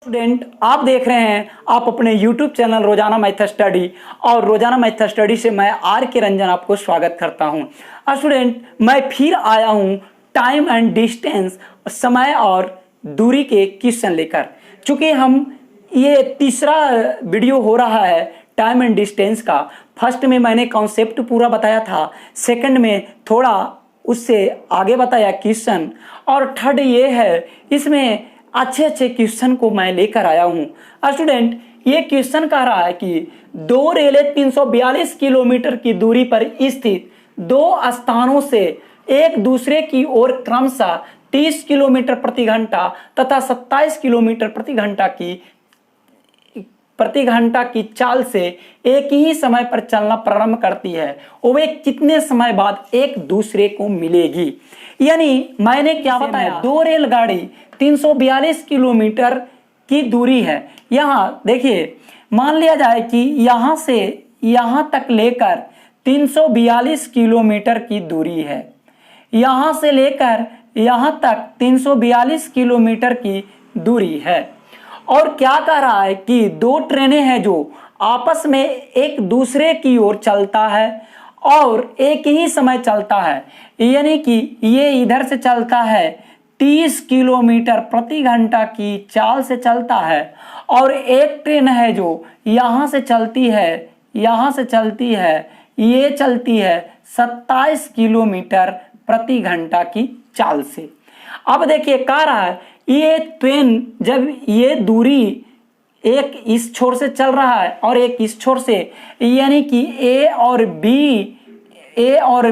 Student, आप देख रहे हैं आप अपने YouTube चैनल रोजाना मैथ स्टडी और रोजाना मैथ स्टडी से मैं आर के रंजन आपको स्वागत करता हूं। स्टूडेंट, मैं फिर आया हूं टाइम एंड डिस्टेंस, समय और दूरी के क्वेश्चन लेकर। चूंकि हम ये तीसरा वीडियो हो रहा है टाइम एंड डिस्टेंस का। फर्स्ट में मैंने कॉन्सेप्ट पूरा बताया था, सेकंड में थोड़ा उससे आगे बताया क्वेश्चन, और थर्ड ये है इसमें अच्छे अच्छे क्वेश्चन को मैं लेकर आया हूं। स्टूडेंट, ये क्वेश्चन कह रहा है कि दो रेलें 342 किलोमीटर की दूरी पर स्थित दो स्थानों से एक दूसरे की ओर क्रमशः 30 किलोमीटर प्रति घंटा तथा 27 किलोमीटर प्रति घंटा की चाल से एक ही समय पर चलना प्रारंभ करती है, वे कितने समय बाद एक दूसरे को मिलेगी। यानी मैंने क्या बताया, दो रेलगाड़ी 342 किलोमीटर की दूरी है। यहाँ देखिए, मान लिया जाए कि यहाँ से यहाँ तक लेकर 342 किलोमीटर की दूरी है, यहाँ से लेकर यहाँ तक 342 किलोमीटर की दूरी है। और क्या कह रहा है कि दो ट्रेनें हैं जो आपस में एक दूसरे की ओर चलता है और एक ही समय चलता है, यानी कि ये इधर से चलता है 30 किलोमीटर प्रति घंटा की चाल से चलता है, और एक ट्रेन है जो यहाँ से चलती है, यहाँ से चलती है, ये चलती है 27 किलोमीटर प्रति घंटा की चाल से। अब देखिए, कह रहा है ये ट्रेन जब ये दूरी एक इस छोर से चल रहा है और एक इस छोर से, यानी कि ए और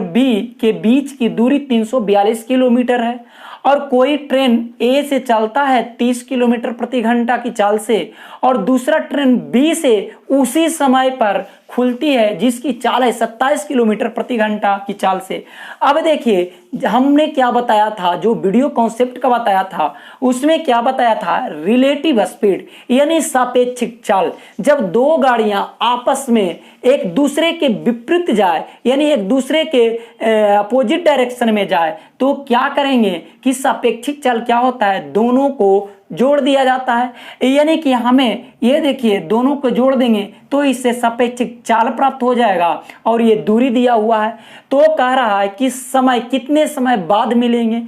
बी के बीच की दूरी 342 किलोमीटर है, और कोई ट्रेन ए से चलता है 30 किलोमीटर प्रति घंटा की चाल से, और दूसरा ट्रेन बी से उसी समय पर खुलती है जिसकी चाल है 27 किलोमीटर प्रति घंटा की चाल से। अब देखिए, हमने क्या बताया था, जो वीडियो कॉन्सेप्ट का बताया था उसमें क्या बताया था, रिलेटिव स्पीड यानी सापेक्षिक चाल। जब दो गाड़ियां आपस में एक दूसरे के विपरीत जाए, यानी एक दूसरे के अपोजिट डायरेक्शन में जाए, तो क्या करेंगे कि सापेक्षिक चाल क्या होता है, दोनों को जोड़ दिया जाता है। यानी कि हमें ये देखिए, दोनों को जोड़ देंगे तो इससे सापेक्षिक चाल प्राप्त हो जाएगा, और ये दूरी दिया हुआ है। तो कह रहा है कि समय कितने समय बाद मिलेंगे,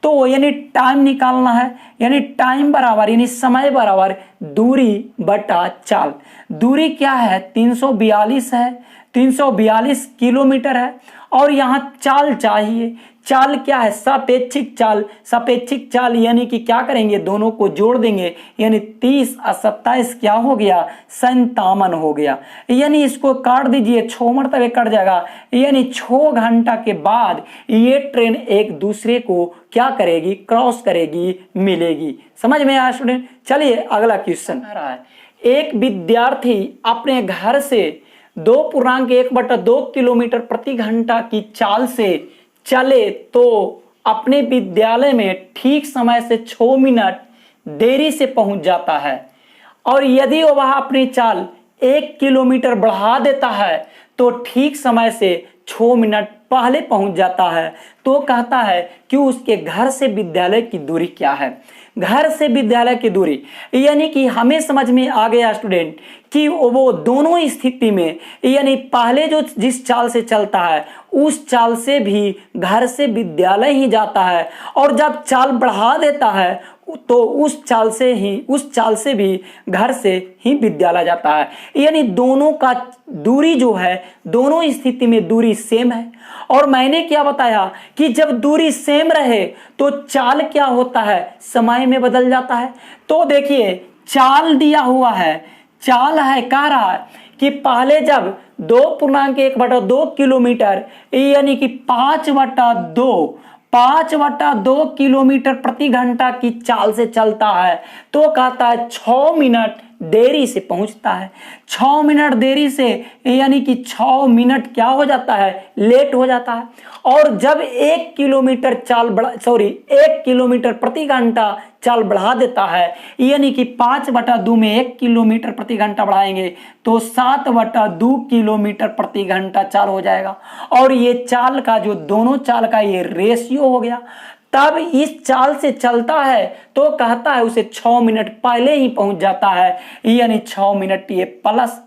तो यानी टाइम निकालना है, यानी टाइम बराबर यानी समय बराबर दूरी बटा चाल। दूरी क्या है, 342 है, 342 किलोमीटर है, और यहाँ चाल चाहिए। चाल क्या है, सापेक्षिक चाल। सापेक्षिक चाल यानी कि क्या करेंगे, दोनों को जोड़ देंगे, यानी 30 और 27 क्या हो गया, 57 हो गया। यानी इसको काट दीजिए, 6 मरतबे कट जाएगा, यानी 6 घंटा के बाद ये ट्रेन एक दूसरे को क्या करेगी, क्रॉस करेगी, मिलेगी। समझ में आया स्टूडेंट? चलिए अगला क्वेश्चन आ रहा है। एक विद्यार्थी अपने घर से 2.1/2 किलोमीटर प्रति घंटा की चाल से चले तो अपने विद्यालय में ठीक समय से 6 मिनट देरी से पहुंच जाता है, और यदि वह अपनी चाल 1 किलोमीटर बढ़ा देता है तो ठीक समय से 6 मिनट पहले पहुंच जाता है, तो कहता है कि उसके घर से विद्यालय की दूरी क्या है। घर से विद्यालय की दूरी, यानी कि हमें समझ में आ गया स्टूडेंट कि वो दोनों स्थिति में, यानी पहले जो जिस चाल से चलता है उस चाल से भी घर से विद्यालय ही जाता है, और जब चाल बढ़ा देता है तो उस चाल से भी घर से ही विद्यालय जाता है। यानी दोनों का दूरी जो है, दोनों स्थिति में दूरी सेम है। और मैंने क्या बताया कि जब दूरी सेम रहे तो चाल क्या होता है, समय में बदल जाता है। तो देखिए, चाल दिया हुआ है, चाल है, कह रहा है कि पहले जब 2.1/2 किलोमीटर यानी कि 5/2 किलोमीटर प्रति घंटा की चाल से चलता है, तो कहता है 6 मिनट देरी से पहुंचता है। 6 मिनट देरी से यानी कि 6 मिनट क्या हो जाता है, लेट हो जाता है। और जब 1 किलोमीटर प्रति घंटा चाल बढ़ा देता है, यानी कि 5/2 में 1 किलोमीटर प्रति घंटा बढ़ाएंगे तो 7/2 किलोमीटर प्रति घंटा चाल हो जाएगा। और ये चाल का जो दोनों चाल का ये रेशियो हो गया। तब इस चाल से चलता है तो कहता है उसे 6 मिनट पहले ही पहुंच जाता है, यानी 6 मिनट ये प्लस,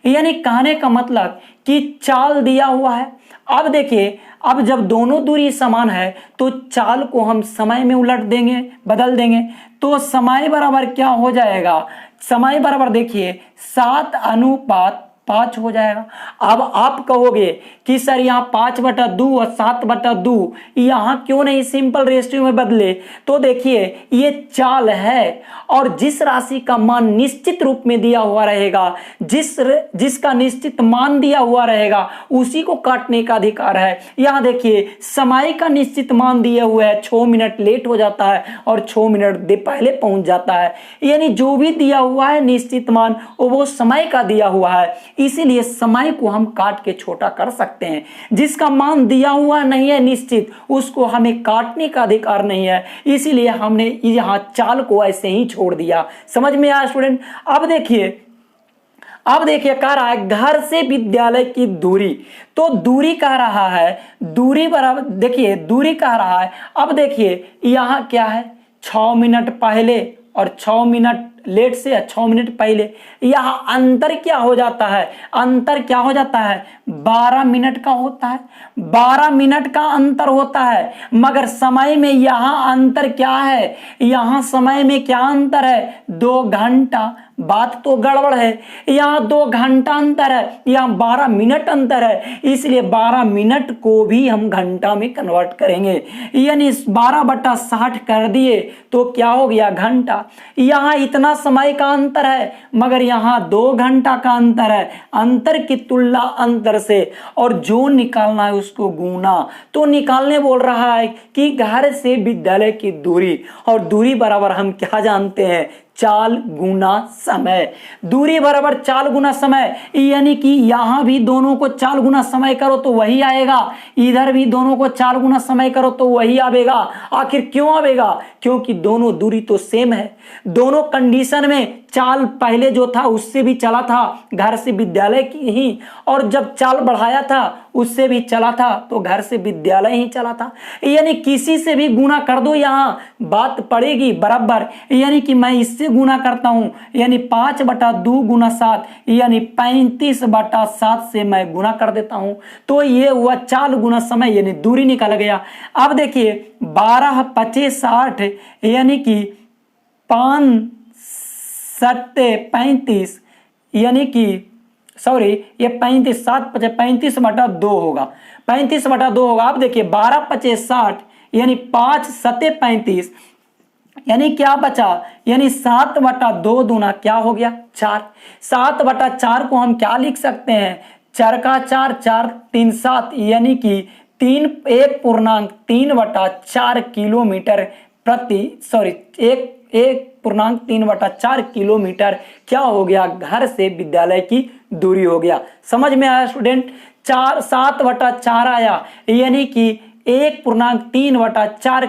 यानी कहने का मतलब कि चाल दिया हुआ है। अब देखिए, अब जब दोनों दूरी समान है तो चाल को हम समय में उलट देंगे, बदल देंगे, तो समय बराबर क्या हो जाएगा, समय बराबर देखिए 7:5 हो जाएगा। अब आप कहोगे कि सर यहाँ 5/2 और 7/2 यहाँ क्यों नहीं सिंपल रेशियो में बदले, तो देखिए ये चाल है और जिस राशि का मान निश्चित रूप में दिया हुआ रहेगा, जिसका निश्चित मान दिया हुआ रहेगा उसी को काटने का अधिकार है। यहाँ देखिए समय का निश्चित मान दिए हुए है, 6 मिनट लेट हो जाता है और 6 मिनट पहले पहुंच जाता है, यानी जो भी दिया हुआ है निश्चित मान वो समय का दिया हुआ है, इसीलिए समय को हम काट के छोटा कर सकते हैं। जिसका मान दिया हुआ नहीं है निश्चित, उसको हमें काटने का अधिकार नहीं है, इसीलिए हमने यहाँ चाल को ऐसे ही छोड़ दिया। समझ में आया स्टूडेंट? अब देखिए कह रहा है घर से विद्यालय की दूरी, तो दूरी कह रहा है, दूरी बराबर देखिए दूरी कह रहा है। अब देखिए यहाँ क्या है, 6 मिनट पहले और 6 मिनट लेट से 6 मिनट पहले, यहाँ अंतर क्या हो जाता है, अंतर क्या हो जाता है, 12 मिनट का होता है, 12 मिनट का अंतर होता है। मगर समय में यहाँ अंतर क्या है, यहाँ समय में क्या अंतर है, 2 घंटा। बात तो गड़बड़ है, यहाँ 2 घंटा अंतर है, यहाँ 12 मिनट अंतर है, इसलिए 12 मिनट को भी हम घंटा में कन्वर्ट करेंगे, यानी 12/60 कर दिए तो क्या हो गया, घंटा। यहाँ इतना समय का अंतर है मगर यहाँ 2 घंटा का अंतर है, अंतर की तुलना अंतर से और जो निकालना है उसको गुना, तो निकालने बोल रहा है कि घर से विद्यालय की दूरी, और दूरी बराबर हम क्या जानते हैं, चाल गुना समय। दूरी बराबर चाल गुना समय, यानी कि यहां भी दोनों को चाल गुना समय करो तो वही आएगा, इधर भी दोनों को चाल गुना समय करो तो वही आएगा। आखिर क्यों आएगा, क्योंकि दोनों दूरी तो सेम है, दोनों कंडीशन में चाल पहले जो था उससे भी चला था, घर से विद्यालय की ही, और जब चाल बढ़ाया था उससे भी चला था तो घर से विद्यालय ही चला था, यानी किसी से भी गुना कर दो यहाँ बात पड़ेगी बराबर। यानी कि मैं इससे गुना करता हूं, यानी 5/2 गुना 7, यानी 35/7 से मैं गुना कर देता हूं, तो ये हुआ चाल गुना समय, यानी दूरी निकल गया। अब देखिए 12×5 = 60, यानी कि 5×7 = 35, यानी कि सॉरी ये 35/2 होगा, 35/2 होगा। अब देखिए 12×5 = 60, यानी 5×7 = 35, यानी क्या बचा, यानी 7/2 दूना क्या हो गया, 4। 7/4 को हम क्या लिख सकते हैं, 4 का 4, 4 3 7, यानी कि 1.34 किलोमीटर प्रति 1.34 किलोमीटर क्या हो गया, घर से विद्यालय की दूरी हो गया। समझ में आया स्टूडेंट? 7/4 आया, यानी कि 1.34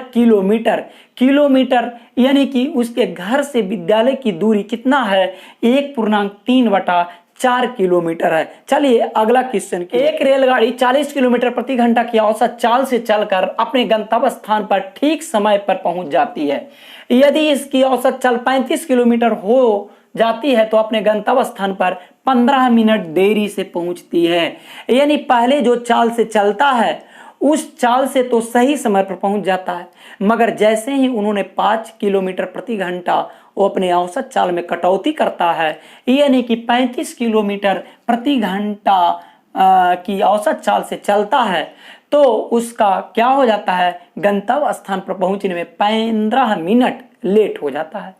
किलोमीटर, यानी कि उसके घर से विद्यालय की दूरी कितना है, 1.34 किलोमीटर है। चलिए अगला क्वेश्चन, एक रेलगाड़ी 40 किलोमीटर प्रति घंटा की औसत चाल से चलकर अपने गंतव्य स्थान पर ठीक समय पर पहुंच जाती है। यदि इसकी औसत चाल 35 किलोमीटर हो जाती है तो अपने गंतव्य स्थान पर 15 मिनट देरी से पहुंचती है। यानी पहले जो चाल से चलता है उस चाल से तो सही समय पर पहुंच जाता है, मगर जैसे ही उन्होंने 5 किलोमीटर प्रति घंटा वो अपने औसत चाल में कटौती करता है, यानी कि 35 किलोमीटर प्रति घंटा की औसत चाल से चलता है, तो उसका क्या हो जाता है, गंतव्य स्थान पर पहुंचने में 15 मिनट लेट हो जाता है।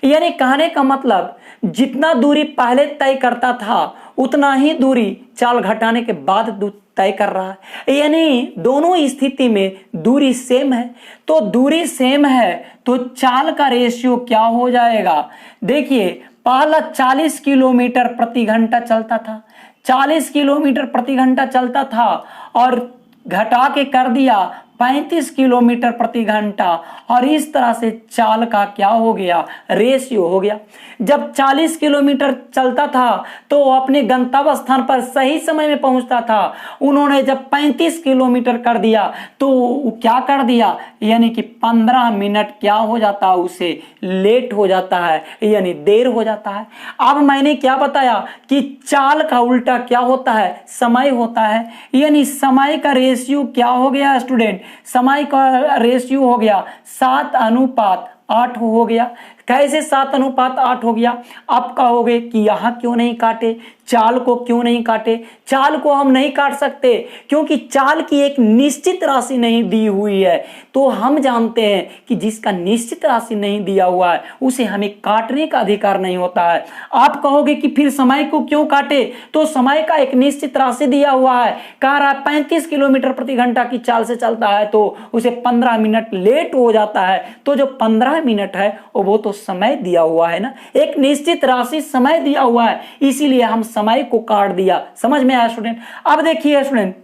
यानी कहने का मतलब जितना दूरी पहले तय करता था उतना ही दूरी चाल घटाने के बाद तय कर रहा है, यानी दोनों स्थिति में दूरी सेम है। तो दूरी सेम है तो चाल का रेशियो क्या हो जाएगा, देखिए पहला 40 किलोमीटर प्रति घंटा चलता था, 40 किलोमीटर प्रति घंटा चलता था और घटा के कर दिया 35 किलोमीटर प्रति घंटा, और इस तरह से चाल का क्या हो गया, रेशियो हो गया। जब 40 किलोमीटर चलता था तो अपने गंतव्य स्थान पर सही समय में पहुंचता था, उन्होंने जब 35 किलोमीटर कर दिया तो क्या कर दिया, यानी कि 15 मिनट क्या हो जाता है, उसे लेट हो जाता है, यानी देर हो जाता है। अब मैंने क्या बताया कि चाल का उल्टा क्या होता है, समय होता है। यानी समय का रेशियो क्या हो गया स्टूडेंट, समय का रेशियो हो गया 7:8 हो गया। कैसे 7:8 हो गया? आप कहोगे कि यहां क्यों नहीं काटे, चाल को क्यों नहीं काटे? चाल को हम नहीं काट सकते क्योंकि चाल की एक निश्चित राशि नहीं दी हुई है। तो हम जानते हैं कि जिसका निश्चित राशि नहीं दिया हुआ है उसे हमें काटने का अधिकार नहीं होता है। आप कहोगे कि फिर समय को क्यों काटे? तो समय का एक निश्चित राशि दिया हुआ है, कह रहा है 35 किलोमीटर प्रति घंटा की चाल से चलता है तो उसे 15 मिनट लेट हो जाता है। तो जो 15 मिनट है वो तो समय दिया हुआ है ना, एक निश्चित राशि समय दिया हुआ है, इसीलिए हम समय को काट दिया। समझ में आया स्टूडेंट? अब देखिए स्टूडेंट,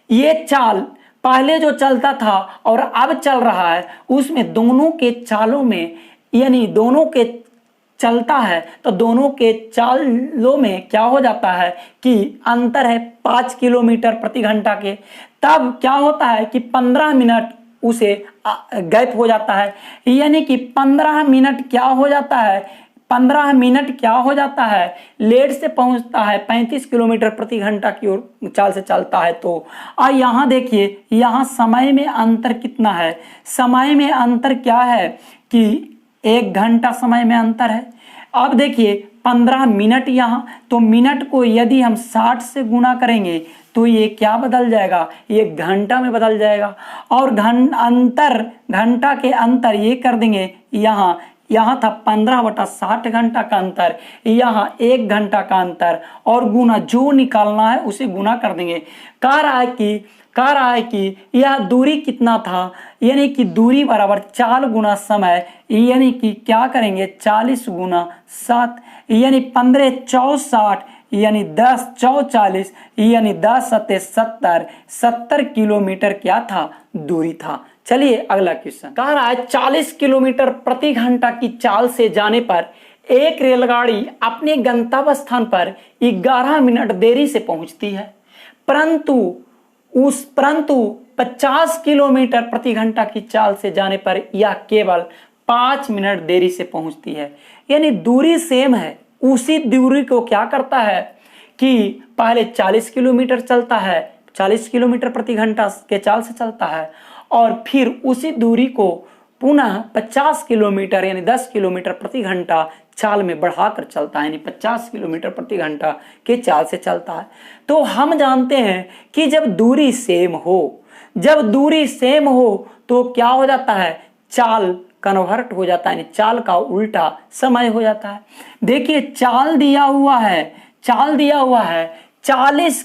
ये चाल पहले जो चलता था और अब चल रहा है उसमें दोनों के चालों में, यानी दोनों के चलता है तो दोनों के चालों में क्या हो जाता है कि अंतर है 5 किलोमीटर प्रति घंटा के। तब क्या होता है कि 15 मिनट उसे गैप हो जाता है, यानी कि 15 मिनट क्या हो जाता है, 15 मिनट क्या हो जाता है, लेट से पहुंचता है 35 किलोमीटर प्रति घंटा की ओर चाल से चलता है। तो यहाँ देखिए, यहाँ समय में अंतर कितना है, समय में अंतर क्या है कि 1 घंटा समय में अंतर है। अब देखिए 15 मिनट यहाँ, तो मिनट को यदि हम 60 से गुना करेंगे तो ये क्या बदल जाएगा, ये घंटा में बदल जाएगा। और घंटा के अंतर ये कर देंगे, यहाँ था 15/60 घंटा का अंतर, यहाँ 1 घंटा का अंतर, और गुना जो निकालना है उसे गुना कर देंगे। कह रहा है कि यह दूरी कितना था, यानी कि दूरी बराबर चाल गुना समय, यानी कि क्या करेंगे 40 गुना 7, यानी 15 चौ 60, यानी 10 चौ 40, यानी 10 सत्ते 70 किलोमीटर क्या था, दूरी था। चलिए अगला क्वेश्चन कह रहा है 40 किलोमीटर प्रति घंटा की चाल से जाने पर एक रेलगाड़ी अपने गंतव्य स्थान पर 11 मिनट देरी से पहुंचती है, परंतु 50 किलोमीटर प्रति घंटा की चाल से जाने पर यह केवल 5 मिनट देरी से पहुंचती है। यानी दूरी सेम है, उसी दूरी को क्या करता है कि पहले 40 किलोमीटर चलता है, 40 किलोमीटर प्रति घंटा के चाल से चलता है, और फिर उसी दूरी को पुनः 50 किलोमीटर यानी 10 किलोमीटर प्रति घंटा चाल में बढ़ाकर चलता है, यानी 50 किलोमीटर प्रति घंटा के चाल से चलता है। तो हम जानते हैं कि जब दूरी सेम हो तो क्या हो जाता है, चाल कन्वर्ट हो जाता है, यानी चाल का उल्टा समय हो जाता है। देखिए चाल दिया हुआ है 40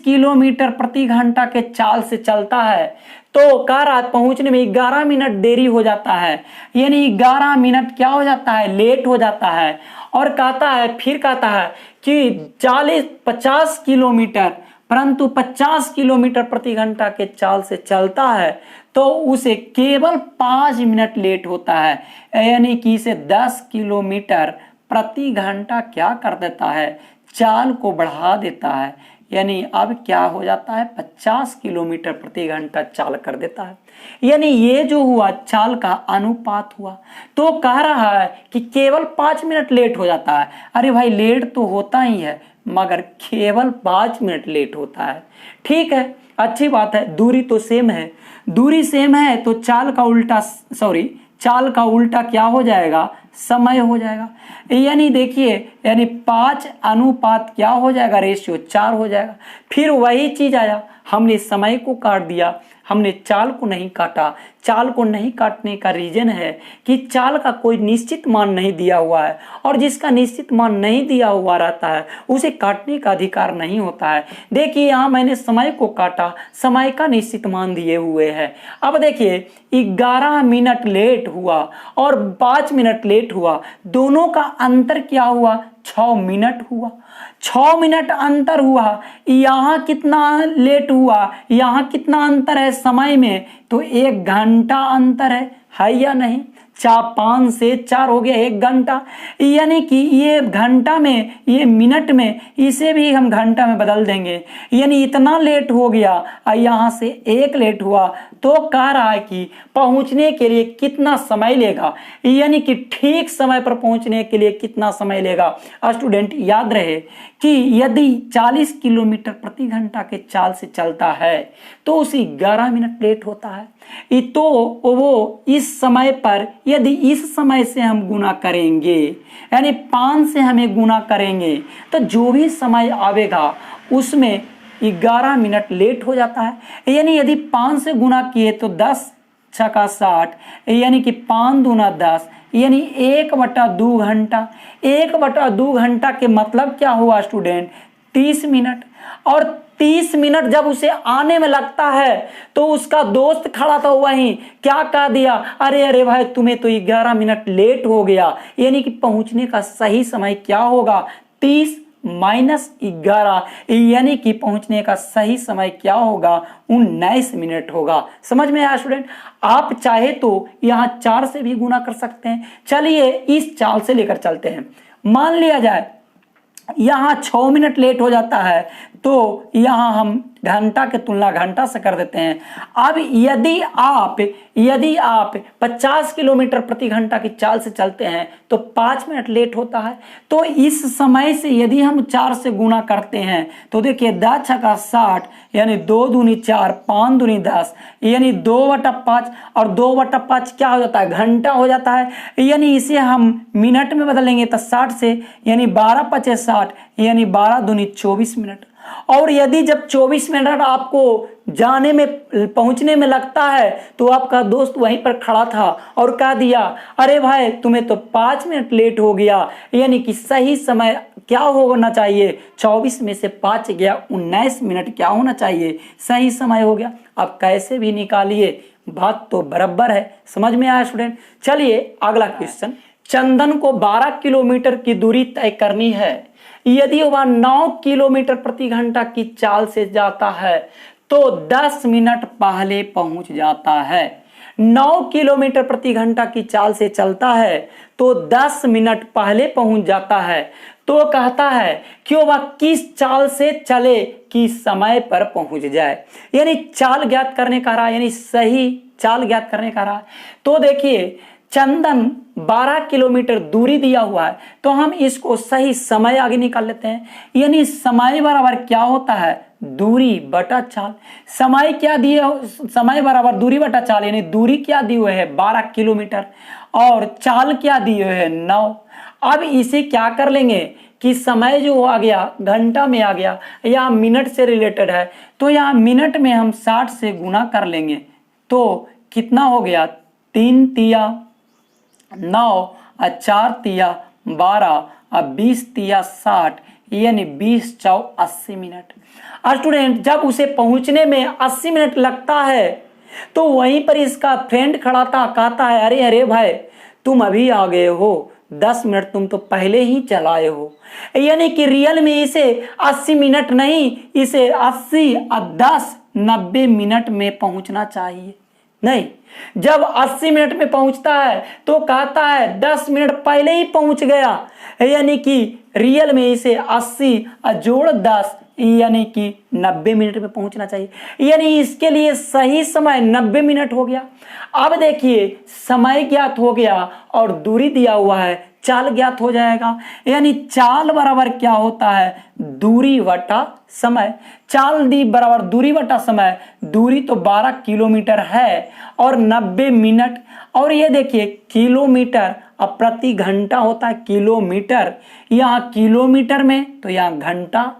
किलोमीटर प्रति घंटा के चाल से चलता है, तो कह रहा है पहुंचने में 11 मिनट देरी हो जाता है, यानी 11 मिनट क्या हो जाता है, लेट हो जाता है। और कहता है कि 50 किलोमीटर, परंतु 50 किलोमीटर प्रति घंटा के चाल से चलता है तो उसे केवल 5 मिनट लेट होता है, यानी कि इसे 10 किलोमीटर प्रति घंटा क्या कर देता है, चाल को बढ़ा देता है, यानी अब क्या हो जाता है 50 किलोमीटर प्रति घंटा चाल कर देता है। यानी ये जो हुआ चाल का अनुपात हुआ। तो कह रहा है कि केवल 5 मिनट लेट हो जाता है। अरे भाई लेट तो होता ही है मगर केवल 5 मिनट लेट होता है। ठीक है, अच्छी बात है, दूरी तो सेम है, तो चाल का उल्टा क्या हो जाएगा, समय हो जाएगा। यानी देखिए, यानी 5 अनुपात क्या हो जाएगा, रेशियो 4 हो जाएगा। फिर वही चीज आया, हमने समय को काट दिया, हमने चाल को नहीं काटा। चाल को नहीं काटने का रीजन है कि चाल का कोई निश्चित मान नहीं दिया हुआ है, और जिसका निश्चित मान नहीं दिया हुआ रहता है उसे काटने का अधिकार नहीं होता है। देखिए यहाँ मैंने समय को काटा, समय का निश्चित मान दिए हुए है। अब देखिए 11 मिनट लेट हुआ और 5 मिनट लेट हुआ, दोनों का अंतर क्या हुआ, 6 मिनट हुआ। 6 मिनट अंतर हुआ, यहाँ कितना लेट हुआ, यहाँ कितना अंतर है समय में, तो 1 घंटा अंतर है या नहीं। 5 से 4 हो गया 1 घंटा, यानी कि ये घंटा में, ये मिनट में, इसे भी हम घंटा में बदल देंगे, यानी इतना लेट हो गया और यहाँ से 1 लेट हुआ। तो कह रहा है कि पहुंचने के लिए कितना समय लेगा, यानी कि ठीक समय पर पहुंचने के लिए कितना समय लेगा। स्टूडेंट याद रहे कि यदि 40 किलोमीटर प्रति घंटा के चाल से चलता है तो उसे 11 मिनट लेट होता है। तो वो इस समय पर यदि इस समय से हम गुना करेंगे, यानी 5 से हमें गुना करेंगे, तो जो भी समय आवेगा उसमें 11 मिनट लेट हो जाता है। यानी यदि 5 से गुना किए तो 10 छका 60, यानी कि 5 दूना 10, यानी 1/2 घंटा। 1/2 घंटा के मतलब क्या हुआ स्टूडेंट? 30 मिनट। और 30 मिनट जब उसे आने में लगता है तो उसका दोस्त खड़ा था वहीं, क्या कह दिया? अरे अरे भाई तुम्हें तो 11 मिनट लेट हो गया। यानी कि पहुंचने का सही समय क्या होगा? 30 माइनस 11, यानी कि पहुंचने का सही समय क्या होगा? 19 मिनट होगा। समझ में आया स्टूडेंट? आप चाहे तो यहाँ 4 से भी गुना कर सकते हैं। चलिए इस चाल से लेकर चलते हैं। मान लिया जाए यहाँ 6 मिनट लेट हो जाता है, तो यहाँ हम घंटा की तुलना घंटा से कर देते हैं। अब यदि आप 50 किलोमीटर प्रति घंटा की चाल से चलते हैं तो 5 मिनट लेट होता है। तो इस समय से यदि हम 4 से गुना करते हैं तो देखिए 10 छका 60, यानी 2 दूनी 4, 5 दूनी 10, यानी 2/5, और 2/5 क्या हो जाता है? घंटा हो जाता है। यानी इसे हम मिनट में बदलेंगे तो 60 से, यानी 12×5 = 60, यानी 12 दूनी 24 मिनट। और यदि जब 24 मिनट आपको जाने में, पहुंचने में लगता है तो आपका दोस्त वहीं पर खड़ा था और कह दिया अरे भाई तुम्हें तो 5 मिनट लेट हो गया। यानी कि सही समय क्या होना चाहिए? 24 में से 5 गया, 19 मिनट क्या होना चाहिए? सही समय हो गया। आप कैसे भी निकालिए, बात तो बराबर है। समझ में आया स्टूडेंट? चलिए अगला क्वेश्चन। चंदन को 12 किलोमीटर की दूरी तय करनी है। यदि वह 9 किलोमीटर प्रति घंटा की चाल से जाता है तो 10 मिनट पहले पहुंच जाता है। 9 किलोमीटर प्रति घंटा की चाल से चलता है तो 10 मिनट पहले पहुंच जाता है। तो कहता है कि वह किस चाल से चले कि समय पर पहुंच जाए। यानी चाल ज्ञात करने का रहा, यानी सही चाल ज्ञात करने का रहा। तो देखिए चंदन 12 किलोमीटर दूरी दिया हुआ है, तो हम इसको सही समय आगे निकाल लेते हैं। यानी समय बराबर क्या होता है? दूरी बटा चाल। समय क्या दिए? समय बराबर दूरी बटा चाल, यानी दूरी क्या दी हुई है? 12 किलोमीटर, और चाल क्या दी हुई है? 9। अब इसे क्या कर लेंगे कि समय जो आ गया घंटा में आ गया, या मिनट से रिलेटेड है, तो यहाँ मिनट में हम 60 से गुना कर लेंगे। तो कितना हो गया? 3 तिया 9 और 4 तिया 12 और 20 तिया 60, यानी 20×4 80 मिनट। स्टूडेंट जब उसे पहुंचने में 80 मिनट लगता है तो वहीं पर इसका फ्रेंड खड़ा था, कहता है अरे अरे भाई तुम अभी आ गए हो, 10 मिनट तुम तो पहले ही चलाए हो। यानी कि रियल में इसे 80 मिनट नहीं, इसे 80 और 10 90 मिनट में पहुंचना चाहिए। नहीं, जब 80 मिनट में पहुंचता है तो कहता है 10 मिनट पहले ही पहुंच गया। यानी कि रियल में इसे 80 जोड़ 10, यानी कि 90 मिनट में पहुंचना चाहिए। यानी इसके लिए सही समय 90 मिनट हो गया। अब देखिए समय ज्ञात हो गया और दूरी दिया हुआ है, चाल ज्ञात हो जाएगा। यानी चाल बराबर क्या होता है? दूरी बटा समय। चाल दी बराबर दूरी बटा समय। दूरी तो 12 किलोमीटर है और 90 मिनट, और ये देखिए किलोमीटर अब प्रति घंटा होता है किलोमीटर, यहाँ किलोमीटर में तो यहाँ घंटा,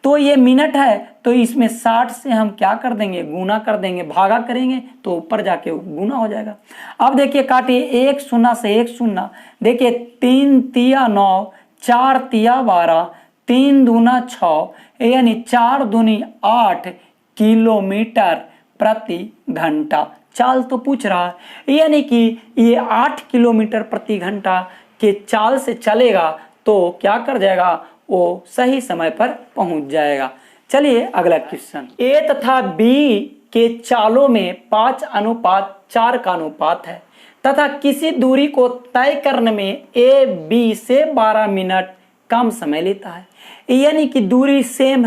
तो ये मिनट है तो इसमें 60 से हम क्या कर देंगे? गुना कर देंगे, भागा करेंगे तो ऊपर जाके गुना हो जाएगा। अब देखिए काटिए, 1 शून्य से 1 शून्य, देखिए 3 तिया 9, 4 तिया 12, 3 दूना 6, यानी 4 दूनी 8 किलोमीटर प्रति घंटा। चाल तो पूछ रहा है, यानी कि ये 8 किलोमीटर प्रति घंटा के चाल से चलेगा तो क्या कर जाएगा? वो सही समय पर पहुंच जाएगा। चलिए अगला क्वेश्चन। ए तथा बी के चालों में 5:4 का अनुपात है। तथा किसी दूरी को तय करने में ए बी से 12 मिनट कम समय लेता है। यानी कि दूरी सेम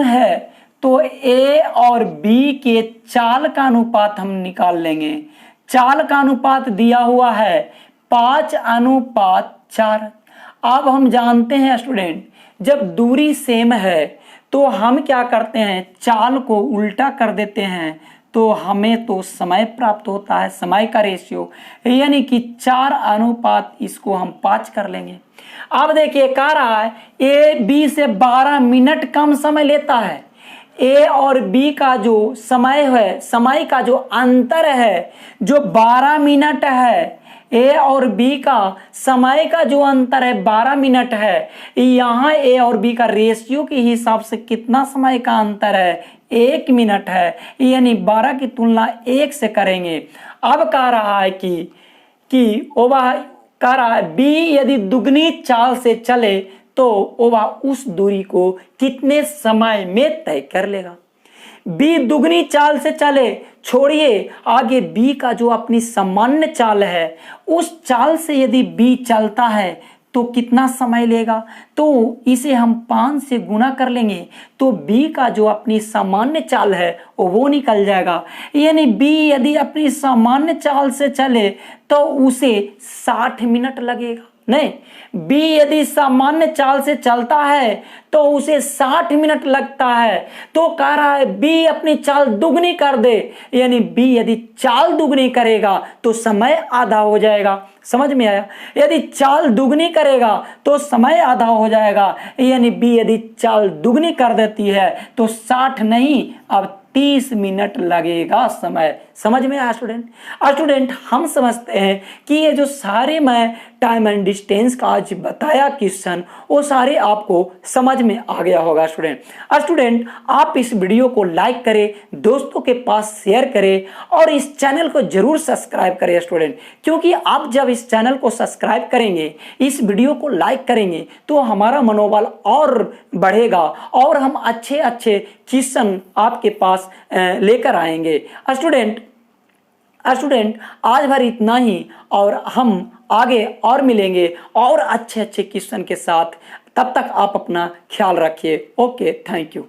है तो ए और बी के चाल का अनुपात हम निकाल लेंगे। चाल का अनुपात दिया हुआ है 5:4। अब हम जानते हैं स्टूडेंट, जब दूरी सेम है तो हम क्या करते हैं, चाल को उल्टा कर देते हैं तो हमें तो समय प्राप्त होता है, समय का रेशियो, यानी कि 4:5 इसको हम 5 कर लेंगे। अब देखिए कह रहा है ए बी से 12 मिनट कम समय लेता है। ए और बी का जो समय है, समय का जो अंतर है जो 12 मिनट है, ए और बी का समय का जो अंतर है 12 मिनट है। यहाँ ए और बी का रेशियो के हिसाब से कितना समय का अंतर है, 1 मिनट है, यानी 12 की तुलना 1 से करेंगे। अब कह रहा है कि वह कह रहा है बी यदि दुगनी चाल से चले तो वह उस दूरी को कितने समय में तय कर लेगा। बी दुगनी चाल से चले, छोड़िए आगे बी का जो अपनी सामान्य चाल है उस चाल से यदि बी चलता है तो कितना समय लेगा, तो इसे हम 5 से गुना कर लेंगे तो बी का जो अपनी सामान्य चाल है वो निकल जाएगा। यानी बी यदि अपनी सामान्य चाल से चले तो उसे 60 मिनट लगेगा। नहीं, बी यदि सामान्य चाल से चलता है तो उसे 60 मिनट लगता है। तो कह रहा है बी अपनी चाल दुगनी कर दे, यानी बी यदि चाल दुगनी करेगा तो समय आधा हो जाएगा। समझ में आया? यदि चाल दुगनी करेगा तो समय आधा हो जाएगा, यानी बी यदि चाल दुगनी कर देती है तो 60 नहीं अब 30 मिनट लगेगा समय। समझ में आया स्टूडेंट? हम समझते हैं कि ये जो सारे मैं टाइम एंड डिस्टेंस का आज बताया क्वेश्चन वो सारे आपको समझ में आ गया होगा स्टूडेंट आप इस वीडियो को लाइक करें, दोस्तों के पास शेयर करें और इस चैनल को जरूर सब्सक्राइब करें स्टूडेंट, क्योंकि आप जब इस चैनल को सब्सक्राइब करेंगे, इस वीडियो को लाइक करेंगे तो हमारा मनोबल और बढ़ेगा और हम अच्छे क्वेश्चन आपके पास लेकर आएंगे। स्टूडेंट आज भर इतना ही और हम आगे और मिलेंगे और अच्छे क्वेश्चन के साथ। तब तक आप अपना ख्याल रखिए। Okay, thank you.